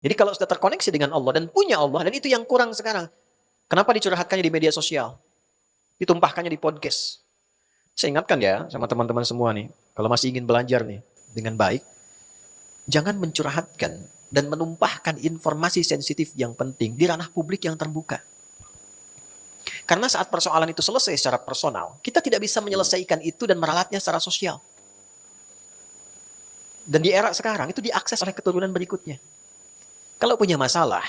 Jadi kalau sudah terkoneksi dengan Allah dan punya Allah, dan itu yang kurang sekarang. Kenapa dicurhatkannya di media sosial? Ditumpahkannya di podcast. Saya ingatkan ya sama teman-teman semua nih, kalau masih ingin belajar nih dengan baik, jangan mencurhatkan dan menumpahkan informasi sensitif yang penting di ranah publik yang terbuka. Karena saat persoalan itu selesai secara personal, kita tidak bisa menyelesaikan itu dan meralatnya secara sosial. Dan di era sekarang itu diakses oleh keturunan berikutnya. Kalau punya masalah,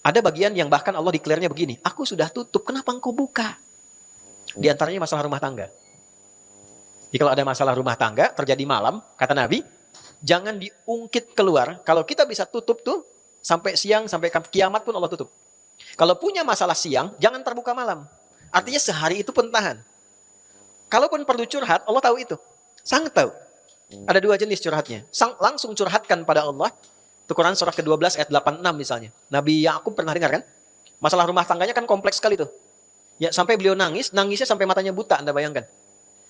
ada bagian yang bahkan Allah declare-nya begini, aku sudah tutup, kenapa engkau buka? Di antaranya masalah rumah tangga. Jadi kalau ada masalah rumah tangga, terjadi malam, kata Nabi, jangan diungkit keluar. Kalau kita bisa tutup tuh, sampai siang, sampai kiamat pun Allah tutup. Kalau punya masalah siang, jangan terbuka malam. Artinya sehari itu pun tahan. Kalaupun perlu curhat, Allah tahu itu. Sangat tahu. Ada dua jenis curhatnya. Langsung curhatkan pada Allah. Itu Quran surah ke-12 ayat 86 misalnya. Nabi Yakub pernah dengar kan? Masalah rumah tangganya kan kompleks sekali tuh. Ya, sampai beliau nangisnya sampai matanya buta, Anda bayangkan.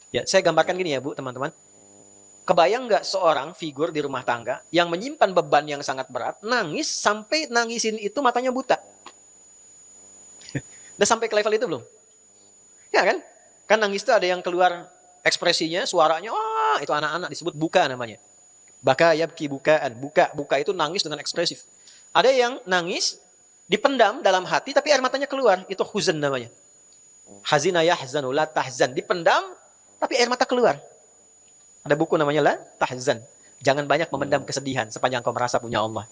Ya, saya gambarkan gini ya Bu, teman-teman. Kebayang nggak seorang figur di rumah tangga yang menyimpan beban yang sangat berat, nangis sampai nangisin itu matanya buta. Udah sampai ke level itu belum? Ya kan? Kan nangis itu ada yang keluar ekspresinya, suaranya, wah itu anak-anak disebut buka namanya. Baka yabki bukaan, buka itu nangis dengan ekspresif. Ada yang nangis dipendam dalam hati tapi air matanya keluar, itu huzan namanya. Hazina yahzanu la tahzan, dipendam tapi air mata keluar. Ada buku namanya La Tahzan. Jangan banyak memendam kesedihan sepanjang kau merasa punya Allah.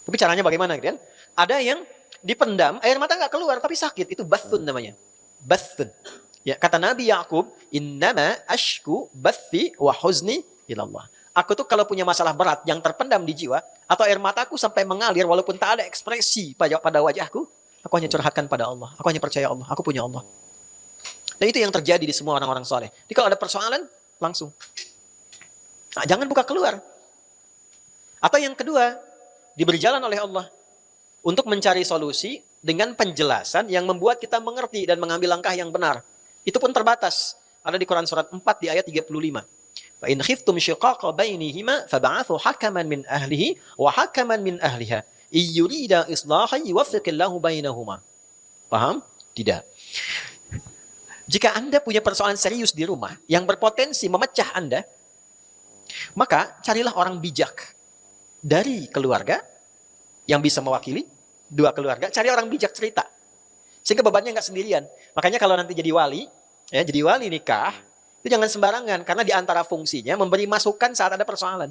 Tapi caranya bagaimana kan? Ada yang dipendam, air mata nggak keluar tapi sakit, itu bathun namanya. Bathun. Ya, kata Nabi Yakub, innama ashku bathi wa huzni ilallah. Aku tuh kalau punya masalah berat yang terpendam di jiwa, atau air mataku sampai mengalir walaupun tak ada ekspresi pada wajahku, aku hanya curhatkan pada Allah. Aku hanya percaya Allah. Aku punya Allah. Dan itu yang terjadi di semua orang-orang soleh. Jadi kalau ada persoalan, langsung. Nah, jangan buka keluar. Atau yang kedua, diberi jalan oleh Allah untuk mencari solusi dengan penjelasan yang membuat kita mengerti dan mengambil langkah yang benar. Itu pun terbatas. Ada di Quran surat 4 di ayat 35. Fa in khiftum shiqaqa bainihima fab'athu hakaman min ahlihi wa hakaman min ahliha iyurida islahan yuwaffiqillahu bainahuma. Paham? Tidak. Jika Anda punya persoalan serius di rumah yang berpotensi memecah Anda, maka carilah orang bijak dari keluarga yang bisa mewakili dua keluarga. Cari orang bijak cerita. Sehingga bebannya nggak sendirian. Makanya kalau nanti jadi wali nikah, itu jangan sembarangan. Karena di antara fungsinya memberi masukan saat ada persoalan.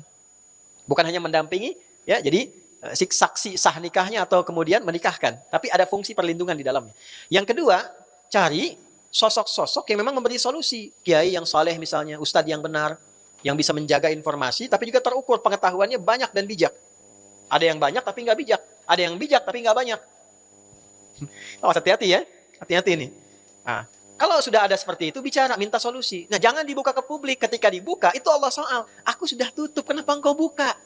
Bukan hanya mendampingi, ya jadi saksi sah nikahnya atau kemudian menikahkan. Tapi ada fungsi perlindungan di dalamnya. Yang kedua, cari sosok-sosok yang memang memberi solusi. Kiai yang saleh misalnya, ustadz yang benar, yang bisa menjaga informasi, tapi juga terukur pengetahuannya banyak dan bijak. Ada yang banyak tapi nggak bijak. Ada yang bijak tapi nggak banyak. Oh, hati-hati ya. Hati-hati ini. Nah, kalau sudah ada seperti itu, bicara, minta solusi. Nah, jangan dibuka ke publik. Ketika dibuka, itu Allah soal. Aku sudah tutup, kenapa engkau buka?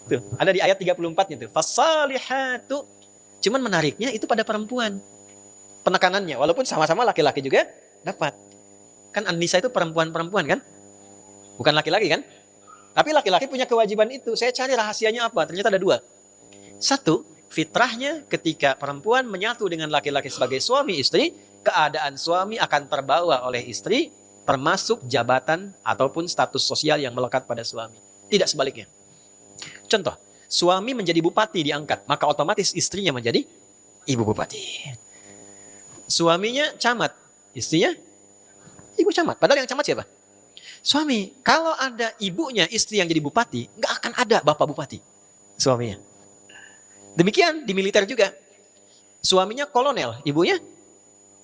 Tuh, ada di ayat 34 itu. Fasalihatu. Cuman menariknya itu pada perempuan. Penekanannya, walaupun sama-sama laki-laki juga dapat. Kan An-Nisa itu perempuan-perempuan kan? Bukan laki-laki kan? Tapi laki-laki punya kewajiban itu. Saya cari rahasianya apa? Ternyata ada dua. Satu, fitrahnya ketika perempuan menyatu dengan laki-laki sebagai suami istri, keadaan suami akan terbawa oleh istri, termasuk jabatan ataupun status sosial yang melekat pada suami. Tidak sebaliknya. Contoh, suami menjadi bupati diangkat, maka otomatis istrinya menjadi ibu bupati. Suaminya camat, istrinya ibu camat. Padahal yang camat siapa? Suami. Kalau ada ibunya istri yang jadi bupati, nggak akan ada bapak bupati. Suaminya. Demikian di militer juga. Suaminya kolonel, ibunya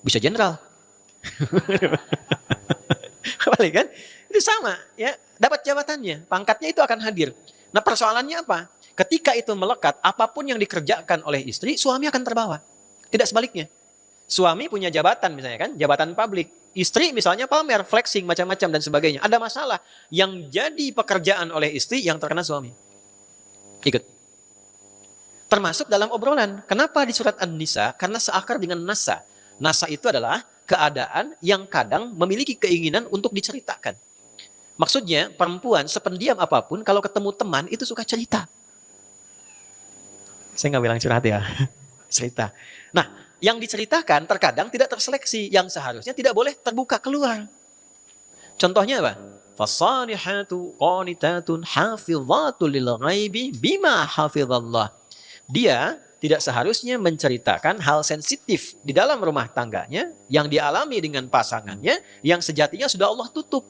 bisa jenderal. Balik kan? Itu sama, ya. Dapat jabatannya, pangkatnya itu akan hadir. Nah, persoalannya apa? Ketika itu melekat, apapun yang dikerjakan oleh istri, suami akan terbawa. Tidak sebaliknya. Suami punya jabatan misalnya kan, jabatan publik. Istri misalnya pamer, flexing, macam-macam dan sebagainya. Ada masalah yang jadi pekerjaan oleh istri yang terkena suami. Ikut. Termasuk dalam obrolan. Kenapa di surat An-Nisa? Karena seakar dengan nasa. Nasa itu adalah keadaan yang kadang memiliki keinginan untuk diceritakan. Maksudnya perempuan sependiam apapun kalau ketemu teman itu suka cerita. Saya nggak bilang curhat ya, cerita. Nah, yang diceritakan terkadang tidak terseleksi, yang seharusnya tidak boleh terbuka keluar. Contohnya apa? Fasalihatu qanitatun hafidhatul lil ghaibi bima hafizallah. Dia tidak seharusnya menceritakan hal sensitif di dalam rumah tangganya yang dialami dengan pasangannya yang sejatinya sudah Allah tutup.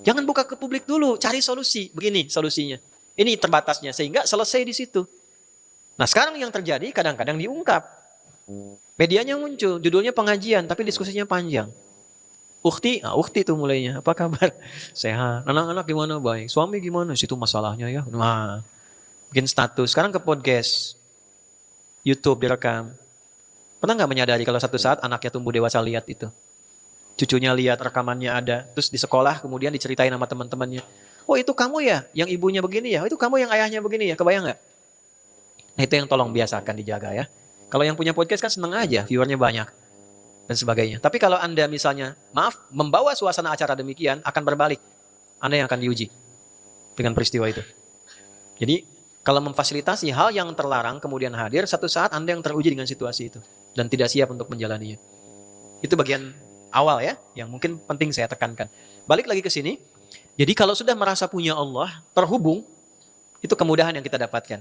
Jangan buka ke publik dulu, cari solusi. Begini solusinya. Ini terbatasnya sehingga selesai di situ. Nah, sekarang yang terjadi kadang-kadang diungkap. Medianya muncul, judulnya pengajian, tapi diskusinya panjang. Ukti itu mulainya. Apa kabar? Sehat. Anak-anak gimana? Baik. Suami gimana? Situ masalahnya ya. Nah, bikin status. Sekarang ke podcast. YouTube direkam. Pernah nggak menyadari kalau satu saat anaknya tumbuh dewasa lihat itu? Cucunya lihat rekamannya ada. Terus di sekolah kemudian diceritain sama teman-temannya. Oh itu kamu ya? Yang ibunya begini ya? Oh, itu kamu yang ayahnya begini ya? Kebayang nggak? Nah itu yang tolong biasakan dijaga ya. Kalau yang punya podcast kan seneng aja, viewernya banyak. Dan sebagainya. Tapi kalau Anda misalnya, maaf, membawa suasana acara demikian, akan berbalik. Anda yang akan diuji dengan peristiwa itu. Jadi, kalau memfasilitasi hal yang terlarang kemudian hadir, satu saat Anda yang teruji dengan situasi itu. Dan tidak siap untuk menjalaninya. Itu bagian awal ya, yang mungkin penting saya tekankan. Balik lagi ke sini. Jadi kalau sudah merasa punya Allah, terhubung, itu kemudahan yang kita dapatkan.